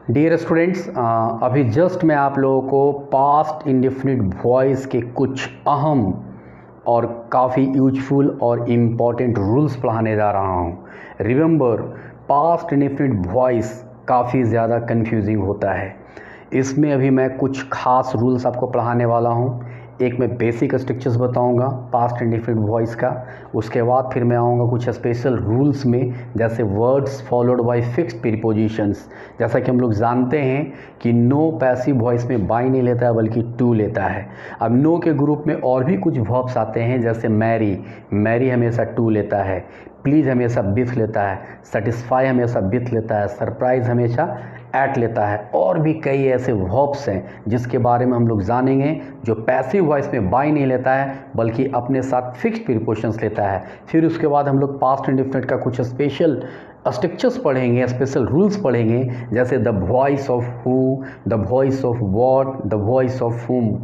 Dear students, अभी just मैं आप लोगों को पास्ट इंडेफिनिट वॉइस के कुछ अहम और काफ़ी यूजफुल और इम्पॉर्टेंट रूल्स पढ़ाने जा रहा हूँ। रिमेंबर, पास्ट इंडेफिनिट वॉइस काफ़ी ज़्यादा कंफ्यूजिंग होता है। इसमें अभी मैं कुछ खास रूल्स आपको पढ़ाने वाला हूँ। एक मैं बेसिक स्ट्रक्चर्स बताऊंगा पास्ट इंडेफिनिट वॉइस का, उसके बाद फिर मैं आऊँगा कुछ स्पेशल रूल्स में, जैसे words followed by fixed prepositions. जैसा कि हम लोग जानते हैं कि नो पैसिव वॉइस में बाय नहीं लेता है बल्कि टू लेता है। अब नो के ग्रुप में और भी कुछ वर्ब्स आते हैं, जैसे मैरी, मैरी हमेशा टू लेता है, प्लीज़ हमेशा विथ लेता है, सेटिस्फाई हमेशा विथ लेता है, सरप्राइज हमेशा एट लेता है। और भी कई ऐसे वर्ब्स हैं जिसके बारे में हम लोग जानेंगे जो पैसिव वॉइस में बाय नहीं लेता है बल्कि अपने साथ फिक्स्ड प्रीपोजिशंस लेता है। फिर उसके बाद हम लोग पास्ट इंडेफिनिट का कुछ स्पेशल स्ट्रक्चर्स पढ़ेंगे, स्पेशल रूल्स पढ़ेंगे, जैसे the voice of who, the voice of what, the voice of हुम,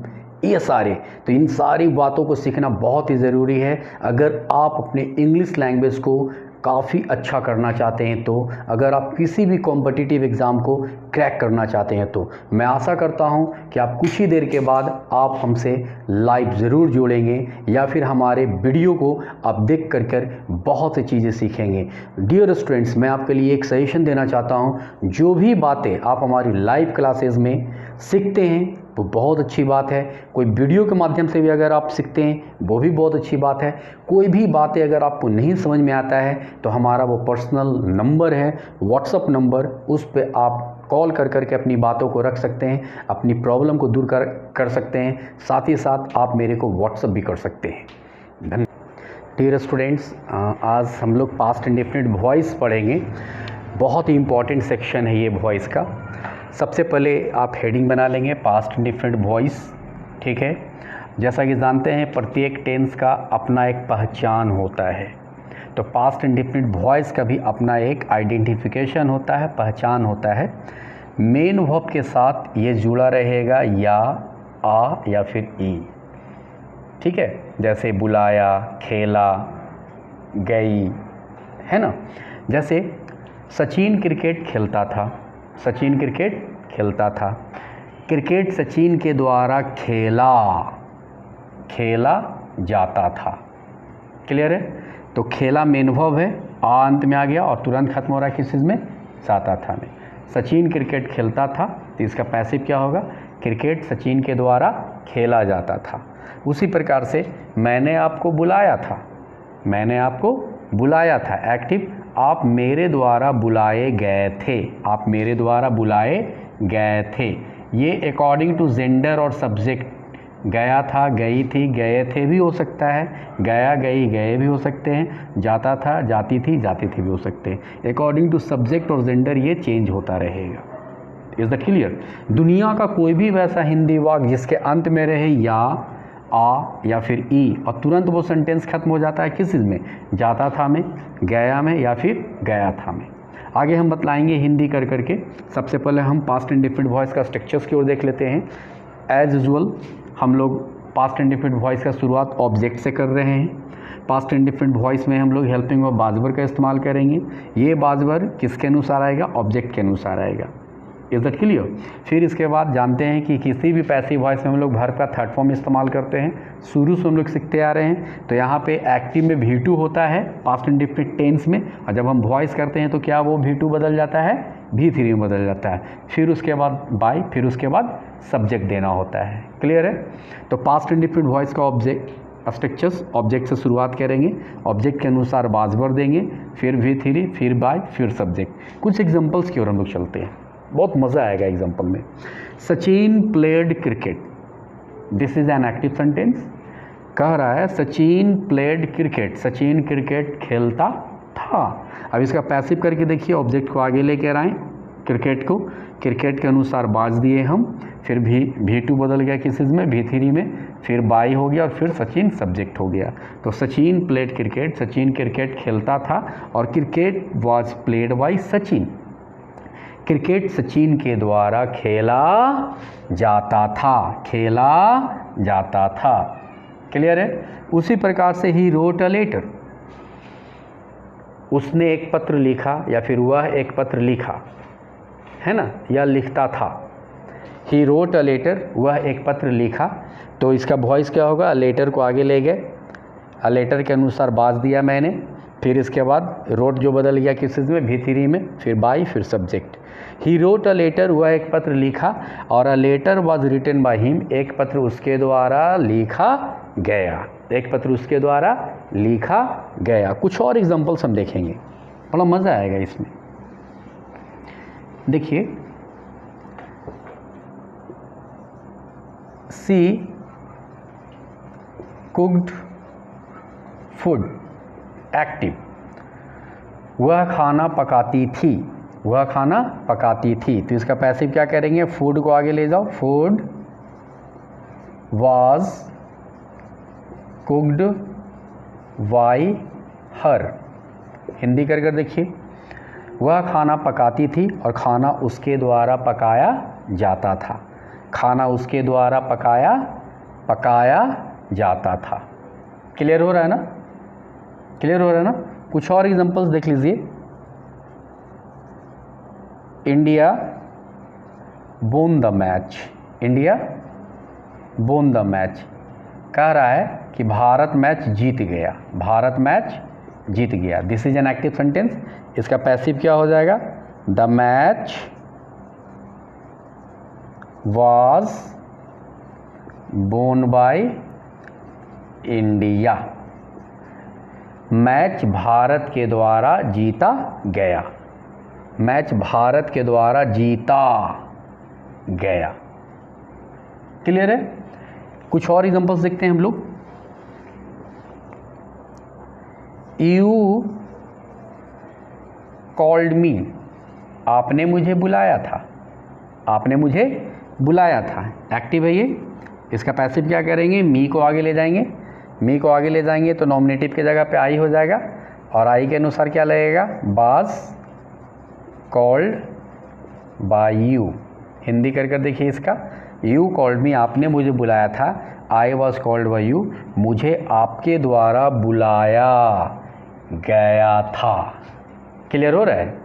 ये सारे। तो इन सारी बातों को सीखना बहुत ही ज़रूरी है अगर आप अपने इंग्लिश लैंग्वेज को काफ़ी अच्छा करना चाहते हैं। तो अगर आप किसी भी कॉम्पिटिटिव एग्ज़ाम को क्रैक करना चाहते हैं तो मैं आशा करता हूं कि आप कुछ ही देर के बाद आप हमसे लाइव ज़रूर जुड़ेंगे या फिर हमारे वीडियो को आप देख कर बहुत सी चीज़ें सीखेंगे। डियर स्टूडेंट्स, मैं आपके लिए एक सजेशन देना चाहता हूं। जो भी बातें आप हमारी लाइव क्लासेस में सीखते हैं वो बहुत अच्छी बात है। कोई वीडियो के माध्यम से भी अगर आप सीखते हैं वो भी बहुत अच्छी बात है। कोई भी बातें अगर आपको नहीं समझ में आता है तो हमारा वो पर्सनल नंबर है, व्हाट्सअप नंबर, उस पर आप कॉल कर करके अपनी बातों को रख सकते हैं, अपनी प्रॉब्लम को दूर कर सकते हैं। साथ ही साथ आप मेरे को व्हाट्सअप भी कर सकते हैं। धन्यवाद। डियर स्टूडेंट्स, आज हम लोग पास्ट इंडेफिनिट वॉइस पढ़ेंगे। बहुत ही इंपॉर्टेंट सेक्शन है ये वॉइस का। सबसे पहले आप हेडिंग बना लेंगे पास्ट इंडेफिनिट वॉइस, ठीक है। जैसा कि जानते हैं प्रत्येक टेंस का अपना एक पहचान होता है, तो पास्ट इंडेफिनिट वॉइस का भी अपना एक आइडेंटिफिकेशन होता है, पहचान होता है। मेन वर्ब के साथ ये जुड़ा रहेगा या आ या फिर ई, ठीक है। जैसे बुलाया, खेला, गई, है ना। जैसे सचिन क्रिकेट खेलता था, सचिन क्रिकेट खेलता था, क्रिकेट सचिन के द्वारा खेला जाता था। क्लियर है। तो खेला मेन वर्ब है, आ अंत में आ गया और तुरंत खत्म हो रहा है किस चीज़ में, जाता था में। सचिन क्रिकेट खेलता था तो इसका पैसिव क्या होगा, क्रिकेट सचिन के द्वारा खेला जाता था। उसी प्रकार से मैंने आपको बुलाया था, मैंने आपको बुलाया था, एक्टिव, आप मेरे द्वारा बुलाए गए थे, आप मेरे द्वारा बुलाए गए थे। ये अकॉर्डिंग टू जेंडर और सब्जेक्ट, गया था, गई थी, गए थे भी हो सकता है, गया, गई, गए भी हो सकते हैं, जाता था, जाती थी, जाती थी भी हो सकते हैं। अकॉर्डिंग टू सब्जेक्ट और जेंडर ये चेंज होता रहेगा। Is that clear. दुनिया का कोई भी वैसा हिंदी वाक्य जिसके अंत में रहे या, आ या फिर ई और तुरंत वो सेंटेंस खत्म हो जाता है किस चीज़ में, जाता था में, गया में या फिर गया था में। आगे हम बतलाएंगे हिंदी कर करके। सबसे पहले हम पास्ट इंडेफिनिट वॉइस का स्ट्रक्चर्स की ओर देख लेते हैं। एज यूजुअल हम लोग पास्ट इंडेफिनिट वॉइस का शुरुआत ऑब्जेक्ट से कर रहे हैं। पास्ट इंडेफिनिट वॉइस में हम लोग हेल्पिंग वर्ब बाजवर का इस्तेमाल करेंगे। ये बाजवर किसके अनुसार आएगा, ऑब्जेक्ट के अनुसार आएगा। Is that clear. फिर इसके बाद जानते हैं कि किसी भी पैसिव वॉइस में हम लोग वर्ब का थर्ड फॉर्म इस्तेमाल करते हैं, शुरू से हम लोग सीखते आ रहे हैं। तो यहाँ पे एक्टिव में V2 होता है पास्ट इंडेफिनिट टेंस में, और जब हम वॉइस करते हैं तो क्या वो V2 बदल जाता है, V3 में बदल जाता है। फिर उसके बाद बाय, फिर उसके बाद सब्जेक्ट देना होता है। क्लियर है। तो पास्ट इंडेफिनिट वॉइस का ऑब्जेक्ट स्ट्रक्चर्स, ऑब्जेक्ट से शुरुआत करेंगे, ऑब्जेक्ट के अनुसार बाजवर देंगे, फिर V3, फिर बाय, फिर सब्जेक्ट। कुछ एग्जाम्पल्स की ओर हम लोग चलते हैं, बहुत मज़ा आएगा एग्जाम्पल में। Sachin played cricket, this is an active sentence. कह रहा है Sachin played cricket, Sachin cricket खेलता था। अब इसका पैसिव करके देखिए, ऑब्जेक्ट को आगे लेकर आए, क्रिकेट को, क्रिकेट के अनुसार बाज दिए हम, फिर V2 बदल गया किस चीज़ में, V3 में, फिर बाई हो गया और फिर सचिन सब्जेक्ट हो गया। तो Sachin played cricket, Sachin cricket खेलता था और cricket was played by Sachin, cricket Sachin के द्वारा खेला जाता था, खेला जाता था। क्लियर है। उसी प्रकार से ही रोट अ लेटर, उसने एक पत्र लिखा या फिर वह एक पत्र लिखा। है ना, या लिखता था। ही रोट अ लेटर, वह एक पत्र लिखा। तो इसका वॉइस क्या होगा, लेटर को आगे ले गए, अ लेटर के अनुसार बाज दिया मैंने, फिर इसके बाद रोट जो बदल गया किस चीज़ में, V3 में, फिर बाई, फिर subject. He wrote a letter, वह एक पत्र लिखा, और a letter was written by him, एक पत्र उसके द्वारा लिखा गया, एक पत्र उसके द्वारा लिखा गया। कुछ और एग्जांपल्स हम देखेंगे, बड़ा मज़ा आएगा इसमें। देखिए, सी कुक्ड फूड, एक्टिव, वह खाना पकाती थी, वह खाना पकाती थी। तो इसका पैसिव क्या करेंगे, फूड को आगे ले जाओ, फूड वाज कुक्ड बाय हर। हिंदी कर कर देखिए, वह खाना पकाती थी और खाना उसके द्वारा पकाया जाता था, खाना उसके द्वारा पकाया जाता था। क्लियर हो रहा है ना, क्लियर हो रहा है ना। कुछ और एग्जांपल्स देख लीजिए। India won the match, India won the match, कह रहा है कि भारत मैच जीत गया, भारत मैच जीत गया। This is an active sentence. इसका पैसिव क्या हो जाएगा, द मैच वाज वोन बाय इंडिया, मैच भारत के द्वारा जीता गया, मैच भारत के द्वारा जीता गया। क्लियर है। कुछ और एग्जांपल्स देखते हैं हम लोग। यू कॉल्ड मी, आपने मुझे बुलाया था, आपने मुझे बुलाया था, एक्टिव है ये। इसका पैसिव क्या करेंगे, मी को आगे ले जाएंगे, मी को आगे ले जाएंगे तो नॉमिनेटिव की जगह पे आई हो जाएगा, और आई के अनुसार क्या लगेगा, was called by you. Hindi कर कर देखिए इसका, यू कॉल्ड मी, आपने मुझे बुलाया था, I was called by you, मुझे आपके द्वारा बुलाया गया था। क्लियर हो रहा है।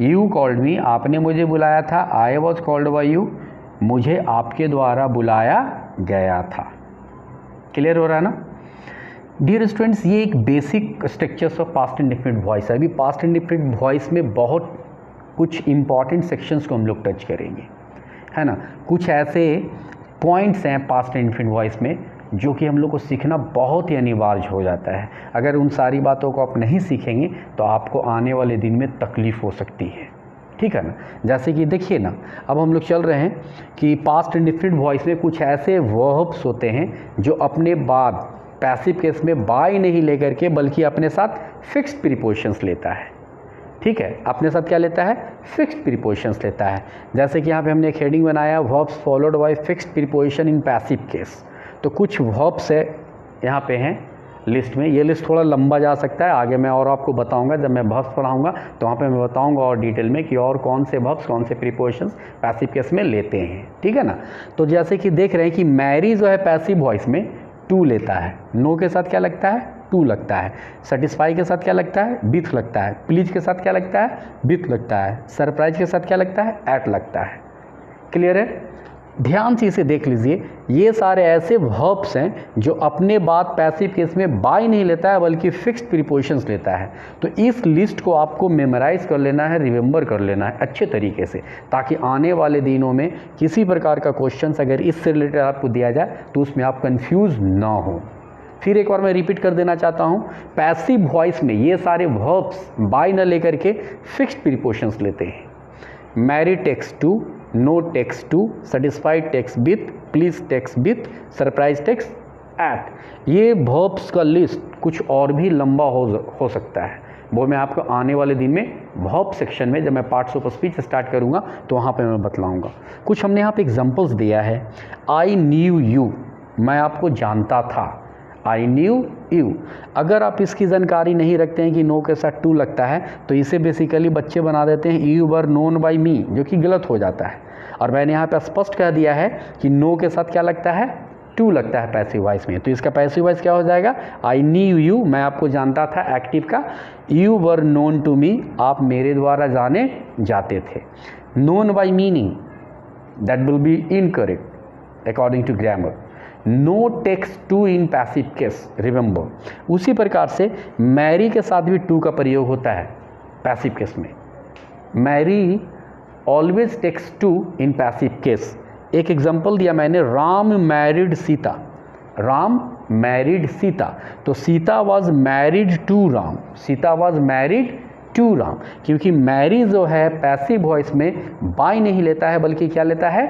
यू कॉल्ड मी, आपने मुझे बुलाया था, I was called by you, मुझे आपके द्वारा बुलाया गया था। क्लियर हो रहा है ना। डियर स्टूडेंट्स, ये एक basic structures of past indefinite voice है। अभी पास्ट इंडेफिनिट वॉइस में बहुत कुछ इंपॉर्टेंट सेक्शंस को हम लोग टच करेंगे, है ना। कुछ ऐसे पॉइंट्स हैं पास्ट इंडेफिनिट वॉइस में जो कि हम लोग को सीखना बहुत ही अनिवार्य हो जाता है। अगर उन सारी बातों को आप नहीं सीखेंगे तो आपको आने वाले दिन में तकलीफ़ हो सकती है, ठीक है ना। जैसे कि देखिए ना, अब हम लोग चल रहे हैं कि पास्ट इंडेफिनिट वॉइस में कुछ ऐसे वर्ब्स होते हैं जो अपने बाद पैसिव केस में बाय नहीं लेकर के बल्कि अपने साथ फिक्स्ड प्रीपोजिशंस लेता है, ठीक है। अपने साथ क्या लेता है, फिक्स्ड प्रीपोजिशंस लेता है। जैसे कि यहाँ पे हमने एक हेडिंग बनाया, verbs followed by fixed preposition in passive case. तो कुछ वर्ब्स है यहाँ पे हैं लिस्ट में, ये लिस्ट थोड़ा लंबा जा सकता है, आगे मैं और आपको बताऊंगा जब मैं वर्ब्स पढ़ाऊंगा तो वहाँ पे मैं बताऊंगा और डिटेल में कि और कौन से वर्ब्स कौन से प्रीपोजिशंस पैसिव केस में लेते हैं, ठीक है ना। तो जैसे कि देख रहे हैं कि मैरी जो है पैसिव वॉइस में टू लेता है, नो के साथ क्या लगता है, टू लगता है, सेटिस्फाई के साथ क्या लगता है, विथ लगता है, प्लीज के साथ क्या लगता है, विथ लगता है, सरप्राइज के साथ क्या लगता है, एट लगता है। क्लियर है। ध्यान से इसे देख लीजिए, ये सारे ऐसे वर्ब्स हैं जो अपने बाद पैसिव केस में बाय नहीं लेता है बल्कि फिक्स्ड प्रीपोजिशंस लेता है। तो इस लिस्ट को आपको मेमोराइज कर लेना है, रिमेंबर कर लेना है अच्छे तरीके से, ताकि आने वाले दिनों में किसी प्रकार का क्वेश्चन अगर इससे रिलेटेड आपको दिया जाए तो उसमें आप कंफ्यूज ना हो। फिर एक बार मैं रिपीट कर देना चाहता हूँ, पैसिव वॉइस में ये सारे वर्ब्स बाय न लेकर के फिक्स्ड प्रीपोजिशंस लेते हैं। Marry takes to, know takes to, satisfied takes with, please takes with, surprise takes at. ये वर्ब्स का लिस्ट कुछ और भी लंबा हो सकता है, वो मैं आपको आने वाले दिन में वर्ब सेक्शन में जब मैं पार्ट्स ऑफ स्पीच स्टार्ट करूँगा तो वहाँ पे मैं बतलाऊँगा। कुछ हमने यहाँ पे एग्जांपल्स दिया है। आई न्यू यू, मैं आपको जानता था, आई न्यू यू। अगर आप इसकी जानकारी नहीं रखते हैं कि नो के साथ टू लगता है तो इसे बेसिकली बच्चे बना देते हैं यू वर नोन बाय मी, जो कि गलत हो जाता है। और मैंने यहाँ पे स्पष्ट कह दिया है कि नो के साथ क्या लगता है, टू लगता है पैसिव वॉइस में। तो इसका पैसिव वॉइस क्या हो जाएगा, आई न्यू यू, मैं आपको जानता था, एक्टिव का, you were known to me, आप मेरे द्वारा जाने जाते थे। known by meaning, that will be incorrect according to grammar. No takes to in passive case, remember. उसी प्रकार से marry के साथ भी to का प्रयोग होता है passive case में. marry always takes to in passive case. एक एग्जाम्पल दिया मैंने, राम मैरिड सीता. राम मैरिड सीता, तो Sita was married to Ram. Sita was married to Ram, क्योंकि मैरी जो है पैसिव वॉइस में बाय नहीं लेता है बल्कि क्या लेता है,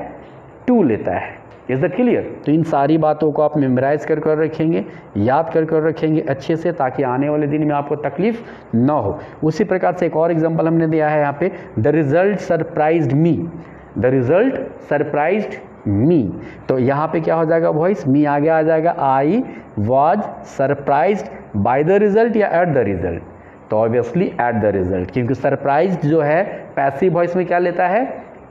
टू लेता है. Is that clear? तो इन सारी बातों को आप मेमोराइज कर कर रखेंगे, याद कर कर रखेंगे अच्छे से, ताकि आने वाले दिन में आपको तकलीफ ना हो. उसी प्रकार से एक और एग्जाम्पल हमने दिया है यहाँ पे, the result surprised me. The result surprised me, तो यहाँ पे क्या हो जाएगा वॉइस, मी आगे आ जाएगा. I was surprised by the result या एट द रिजल्ट, तो ऑब्वियसली एट द रिजल्ट, क्योंकि सरप्राइज्ड जो है पैसिव वॉइस में क्या लेता है,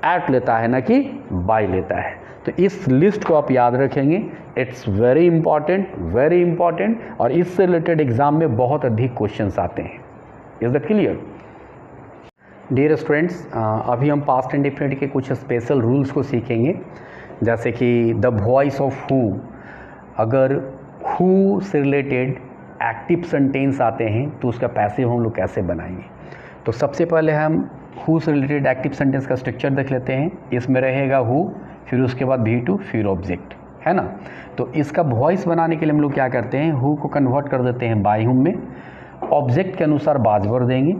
एट लेता है, ना कि बाय लेता है. तो इस लिस्ट को आप याद रखेंगे. इट्स वेरी इंपॉर्टेंट, और इससे रिलेटेड एग्जाम में बहुत अधिक क्वेश्चंस आते हैं. Is that clear? Dear students, अभी हम पास्ट इंडेफिनिट के कुछ स्पेशल रूल्स को सीखेंगे, जैसे कि द वॉइस ऑफ हु. अगर हु से रिलेटेड एक्टिव सेंटेंस आते हैं तो उसका पैसिव हम लोग कैसे बनाएंगे. तो सबसे पहले हम हु से रिलेटेड एक्टिव सेंटेंस का स्ट्रक्चर देख लेते हैं. इसमें रहेगा हु, फिर उसके बाद V2, फिर ऑब्जेक्ट, है ना. तो इसका वॉइस बनाने के लिए हम लोग क्या करते हैं, हु को कन्वर्ट कर देते हैं बाय हुम में, ऑब्जेक्ट के अनुसार बाजवर देंगे,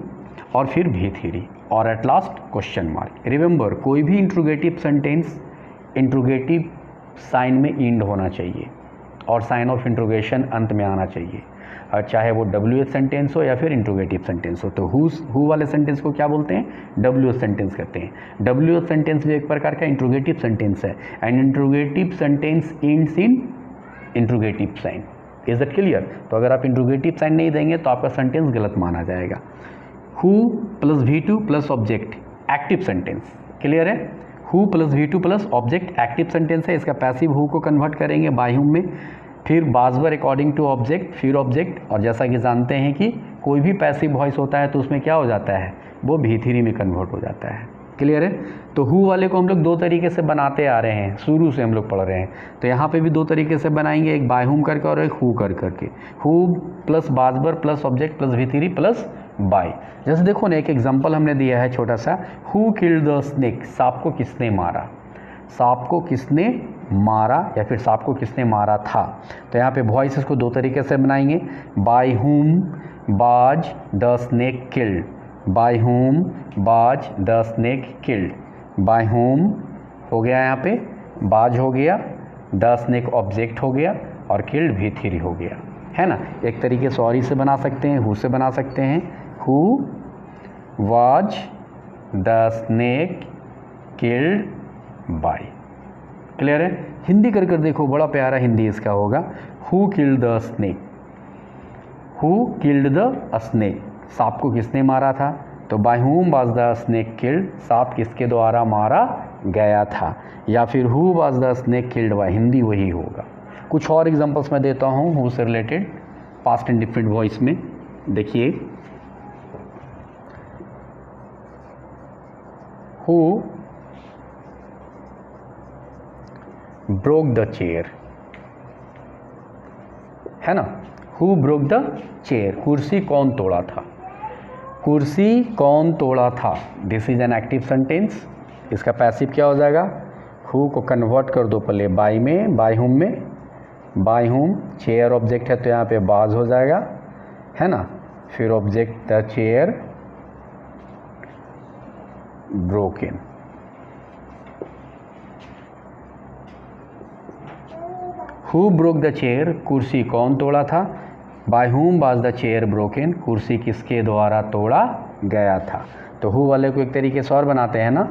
और फिर V3, और eight last question mark. Remember, कोई भी इंट्रोगेटिव सेंटेंस इंट्रोगेटिव साइन में इंड होना चाहिए, और साइन ऑफ इंट्रोगेशन अंत में आना चाहिए, और चाहे वो WH सेंटेंस हो या फिर इंट्रोगेटिव सेंटेंस हो. तो हु वाले सेंटेंस को क्या बोलते हैं, WH सेंटेंस कहते हैं. WH सेंटेंस भी एक प्रकार का इंट्रोगेटिव सेंटेंस है, and interrogative sentence ends in interrogative sign. Is that clear? तो अगर आप इंट्रोगेटिव साइन नहीं देंगे तो आपका सेंटेंस गलत माना जाएगा. Who plus V2 plus object active sentence. Clear है? Who plus V2 plus object active sentence है. इसका पैसिव हु को कन्वर्ट करेंगे बाय हुम में, फिर बाजवर अकॉर्डिंग टू ऑब्जेक्ट, फिर ऑब्जेक्ट, और जैसा कि जानते हैं कि कोई भी पैसिव वॉइस होता है तो उसमें क्या हो जाता है, वो V3 में कन्वर्ट हो जाता है. क्लियर है? तो हु वाले को हम लोग दो तरीके से बनाते आ रहे हैं, शुरू से हम लोग पढ़ रहे हैं. तो यहाँ पे भी दो तरीके से बनाएंगे, एक बाय हुम करके और एक हु कर करके. हु प्लस बाजवर plus object plus V3 plus by. जैसे देखो ना, एक एग्जाम्पल हमने दिया है छोटा सा, हु किल्ड द स्नेक. सांप को किसने मारा, सांप को किसने मारा, या फिर सांप को किसने मारा था. तो यहाँ पे वॉइस को दो तरीके से बनाएंगे, by whom was the snake killed. By whom was the snake killed. By whom हो गया, यहाँ पे बाज हो गया, द स्नेक ऑब्जेक्ट हो गया, और किल्ड V3 हो गया, है ना. एक तरीके से और से बना सकते हैं, हु से बना सकते हैं, who was the snake killed by. Clear है? हिंदी कर कर देखो, बड़ा प्यारा हिंदी इसका होगा, who killed the snake. Who killed the snake, सांप को किसने मारा था, तो by whom was the snake killed, सांप किसके द्वारा मारा गया था. या फिर who was the snake killed by, Hindi वही होगा. कुछ और एग्जांपल्स मैं देता हूँ हु से रिलेटेड पास्ट इंडेफिनिट वॉइस में. देखिए, हु ब्रोक द चेयर, है ना. हु ब्रोक द चेयर, कुर्सी कौन तोड़ा था, कुर्सी कौन तोड़ा था. This is an active sentence. इसका पैसिव क्या हो जाएगा, हु को कन्वर्ट कर दो पहले बाय में, बाय हुम में, बाय हुम, चेयर ऑब्जेक्ट है तो यहाँ पे बाज हो जाएगा, है ना. फिर object the chair broken. Who broke the chair, कुर्सी कौन तोड़ा था. By whom was the chair broken, कुर्सी किसके द्वारा तोड़ा गया था. तो हु वाले को एक तरीके से और बनाते हैं ना,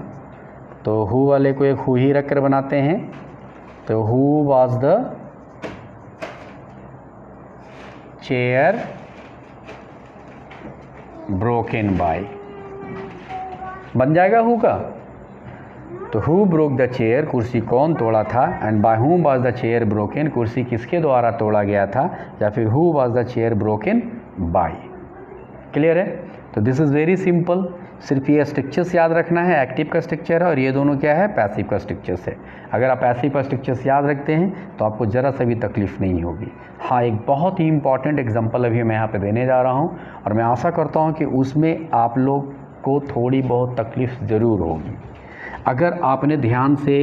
तो हु वाले को एक हु ही रख कर बनाते हैं. तो who was the chair broken by, बन जाएगा हु का. तो हु ब्रोक द चेयर, कुर्सी कौन तोड़ा था, and by whom was the chair broken, कुर्सी किसके द्वारा तोड़ा गया था, या फिर who was the chair broken by. Clear है? तो दिस इज़ वेरी सिंपल. सिर्फ ये स्ट्रक्चर्स याद रखना है, एक्टिव का स्ट्रक्चर है और ये दोनों क्या है, पैसिव का स्ट्रक्चर्स है। अगर आप पैसिव का स्ट्रक्चर्स याद रखते हैं तो आपको ज़रा सा भी तकलीफ़ नहीं होगी। हाँ, एक बहुत ही इंपॉर्टेंट एग्जांपल अभी मैं यहाँ पे देने जा रहा हूँ और मैं आशा करता हूँ कि उसमें आप लोग को थोड़ी बहुत तकलीफ़ ज़रूर होगी। अगर आपने ध्यान से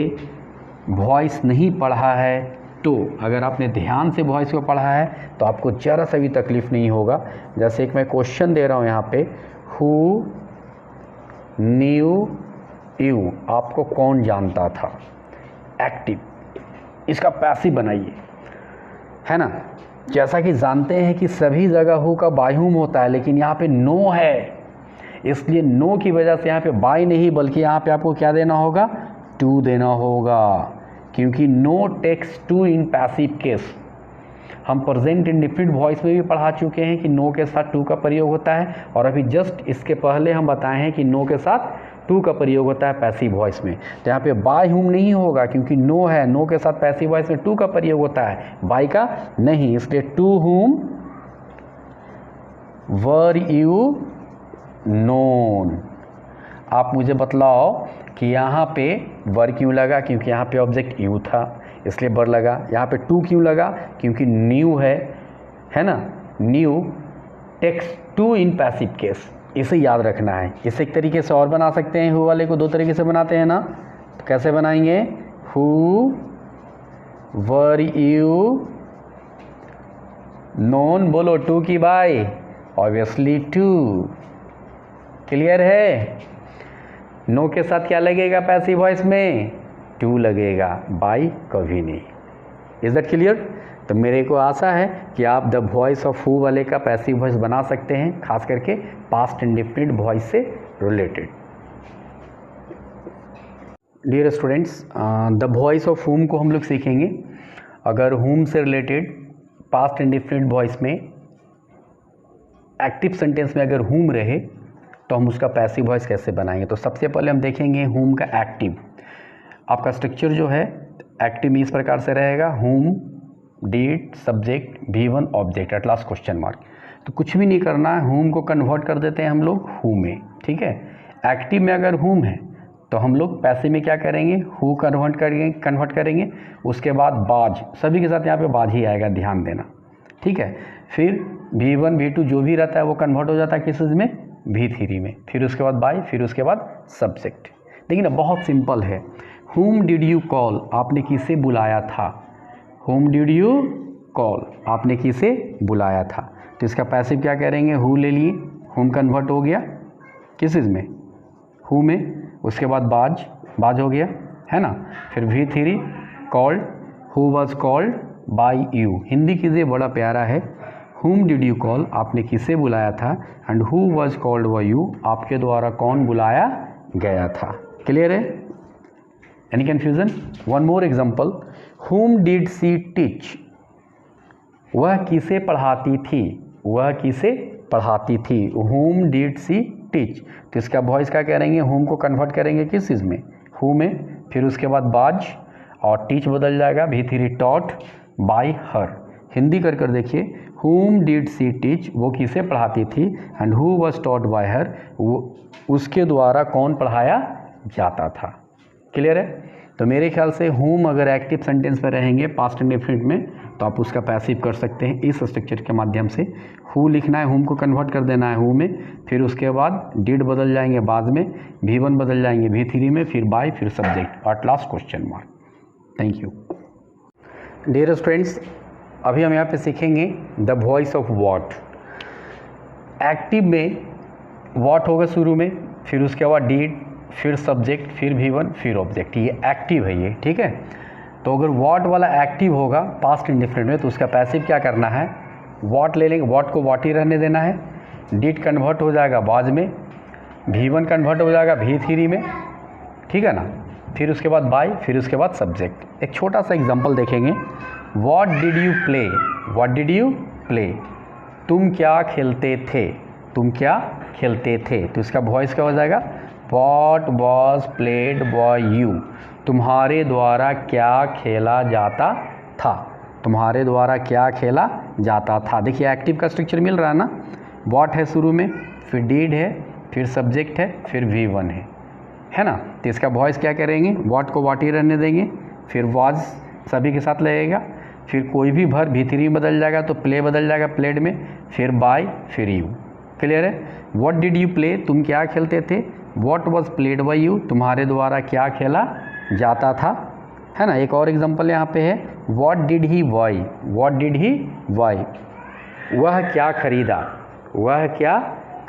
वॉइस नहीं पढ़ा है तो अगर आपने ध्यान से वॉइस को पढ़ा है तो आपको ज़रा सा भी तकलीफ़ नहीं होगा। जैसे एक मैं क्वेश्चन दे रहा हूँ यहाँ पे, हु न्यू यू, आपको कौन जानता था, एक्टिव, इसका पैसिव बनाइए, है ना। जैसा कि जानते हैं कि सभी जगह हु का बाय हुम होता है, लेकिन यहाँ पे नो है, इसलिए नो की वजह से यहाँ पे बाय नहीं बल्कि यहाँ पे आपको क्या देना होगा, टू देना होगा, क्योंकि know takes to in passive case. हम प्रेजेंट इंडेफिनिट वॉइस में भी पढ़ा चुके हैं कि नो के साथ टू का प्रयोग होता है, और अभी जस्ट इसके पहले हम बताए हैं कि नो के साथ टू का प्रयोग होता है पैसिव वॉइस में। तो यहाँ पे बाय हुम नहीं होगा क्योंकि नो है, नो के साथ पैसिव वॉइस में टू का प्रयोग होता है, बाय का नहीं, इसलिए to whom were you known. आप मुझे बतलाओ कि यहाँ पे वर क्यों लगा, क्योंकि यहाँ पे ऑब्जेक्ट यू था इसलिए वर लगा। यहाँ पे टू क्यों लगा, क्योंकि न्यू है ना, new takes to in passive case, इसे याद रखना है। इसे एक तरीके से और बना सकते हैं, हु वाले को दो तरीके से बनाते हैं ना, तो कैसे बनाएंगे, हु वर यू नोन, बोलो टू की बाय, ऑब्वियसली टू, क्लियर है। नो के साथ क्या लगेगा पैसिव वॉइस में, टू लगेगा, बाय कभी नहीं। Is that clear. तो मेरे को आशा है कि आप द वॉइस ऑफ हु वाले का पैसिव वॉइस बना सकते हैं, खास करके पास्ट इंडेफिनिट वॉइस से related. Dear students, the voice of whom को हम लोग सीखेंगे। अगर हुम से रिलेटेड पास्ट इंडेफिनिट वॉइस में एक्टिव सेंटेंस में अगर हुम रहे तो हम उसका पैसिव वॉइस कैसे बनाएंगे। तो सबसे पहले हम देखेंगे हुम का एक्टिव। आपका स्ट्रक्चर जो है एक्टिव में इस प्रकार से रहेगा, whom did subject V1 object at last question mark. तो कुछ भी नहीं करना है, हुम को कन्वर्ट कर देते हैं हम लोग हु में, ठीक है। एक्टिव में अगर हुम है तो हम लोग पैसिव में क्या करेंगे, हु कन्वर्ट करेंगे, उसके बाद बाज, सभी के साथ यहाँ पे बाज ही आएगा, ध्यान देना, ठीक है। फिर V1 V2 जो भी रहता है वो कन्वर्ट हो जाता है किस में, V3 में, फिर उसके बाद बाय, फिर उसके बाद सब्जेक्ट। देखिए ना, बहुत सिंपल है। Whom did you call, आपने किसे बुलाया था, Whom did you call, आपने किसे बुलाया था। तो इसका पैसिव क्या करेंगे, हु ले लिए, हुम कन्वर्ट हो गया किस में, हु में, उसके बाद बाज हो गया, है ना। फिर V3 called, who was called by you. Hindi कीजिए, बड़ा प्यारा है। Whom did you call, आपने किसे बुलाया था, and who was called by you, आपके द्वारा कौन बुलाया गया था। क्लियर है, any confusion. One more example, whom did she teach, वह किसे पढ़ाती थी, वह किसे पढ़ाती थी, whom did she teach। तो इसका वॉइस क्या करेंगे, whom को कन्वर्ट करेंगे किस चीज़ में, who में, फिर उसके बाद बाज और टीच बदल जाएगा, V3 taught by her। Hindi कर देखिए, whom did she teach, वो किसे पढ़ाती थी, and who was taught by her, वो उसके द्वारा कौन पढ़ाया जाता था। क्लियर है। तो मेरे ख्याल से whom अगर एक्टिव सेंटेंस में रहेंगे पास्ट इंडेफिनिट में तो आप उसका पैसिव कर सकते हैं इस स्ट्रक्चर के माध्यम से। हु लिखना है, whom को कन्वर्ट कर देना है हु में, फिर उसके बाद डिड बदल जाएंगे बाद में, V1 बदल जाएंगे V3 में, फिर बाय, फिर subject, at last question mark. Thank you dear students. अभी हम यहाँ पे सीखेंगे the voice of what. Active में व्हाट होगा शुरू में, फिर उसके बाद डीड, फिर सब्जेक्ट, फिर V1, फिर ऑब्जेक्ट, ये एक्टिव है ये, ठीक है। तो अगर व्हाट वाला एक्टिव होगा पास्ट इंडेफिनिट में तो उसका पैसिव क्या करना है, व्हाट ले लेंगे, व्हाट को व्हाट ही रहने देना है, डीड कन्वर्ट हो जाएगा बाद में, V1 कन्वर्ट हो जाएगा V3 में, ठीक है ना, फिर उसके बाद बाय, फिर उसके बाद सब्जेक्ट। एक छोटा सा एग्जांपल देखेंगे, what did you play, what did you play, तुम क्या खेलते थे, तुम क्या खेलते थे। तो इसका वॉइस क्या हो जाएगा, what was played by you, तुम्हारे द्वारा क्या खेला जाता था, तुम्हारे द्वारा क्या खेला जाता था। देखिए एक्टिव का स्ट्रक्चर मिल रहा है ना, व्हाट है शुरू में, फिर डीड है, फिर सब्जेक्ट है, फिर V1 है ना। तो इसका वॉइस क्या करेंगे, व्हाट को व्हाट ही रहने देंगे, फिर वाज सभी के साथ लगेगा, फिर कोई भी भर V3 में बदल जाएगा तो प्ले बदल जाएगा प्लेड में, फिर बाय, फिर यू। क्लियर है। व्हाट डिड यू प्ले, तुम क्या खेलते थे, what was played by you, तुम्हारे द्वारा क्या खेला जाता था, है ना। एक और एग्जांपल यहाँ पे है, what did he buy, what did he buy, वह क्या खरीदा, वह क्या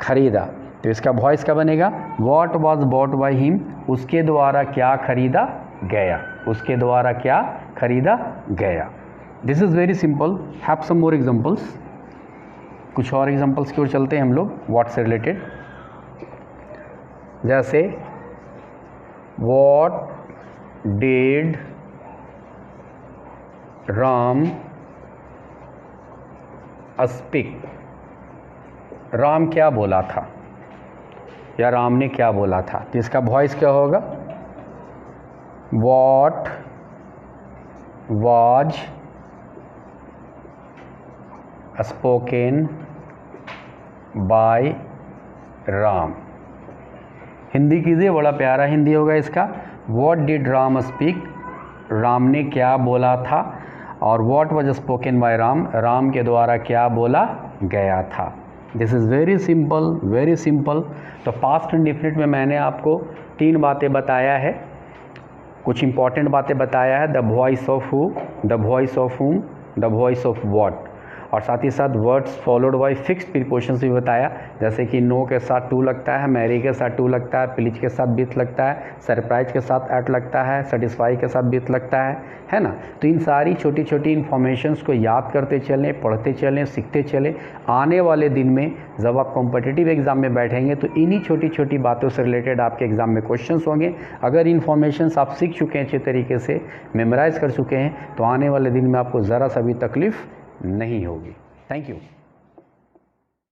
खरीदा। तो इसका वॉइस क्या बनेगा, what was bought by him, उसके द्वारा क्या खरीदा गया, उसके द्वारा क्या खरीदा गया। This is very simple. Have some more examples, कुछ और एग्जांपल्स की ओर चलते हैं हम लोग व्हाट से रिलेटेड। जैसे what did Ram speak, Ram क्या बोला था या राम ने क्या बोला था। तो इसका वॉइस क्या होगा, what was spoken by Ram. Hindi कीजिए, बड़ा प्यारा हिंदी होगा इसका। What did Ram speak, Ram ने क्या बोला था, और what was spoken by Ram, Ram के द्वारा क्या बोला गया था। This is very simple, very simple. तो पास्ट इंडेफिनिट में मैंने आपको 3 बातें बताया है, कुछ इंपॉर्टेंट बातें बताया है, the voice of who, the voice of हुम, द वॉइस ऑफ व्हाट, और साथ ही साथ words followed by fixed prepositions भी बताया, जैसे कि नो के साथ टू लगता है, मैरी के साथ टू लगता है, प्लीज के साथ बीथ लगता है, सरप्राइज के साथ एट लगता है, सेटिस्फाई के साथ बीथ लगता है ना। तो इन सारी छोटी छोटी इन्फॉर्मेशंस को याद करते चलें, पढ़ते चलें, सीखते चलें। आने वाले दिन में जब आप कॉम्पिटिटिव एग्जाम में बैठेंगे तो इन्हीं छोटी छोटी बातों से रिलेटेड आपके एग्जाम में क्वेश्चंस होंगे। अगर इन्फॉर्मेशंस आप सीख चुके हैं, अच्छे तरीके से मेमोराइज कर चुके हैं, तो आने वाले दिन में आपको ज़रा सा भी तकलीफ नहीं होगी। Thank you.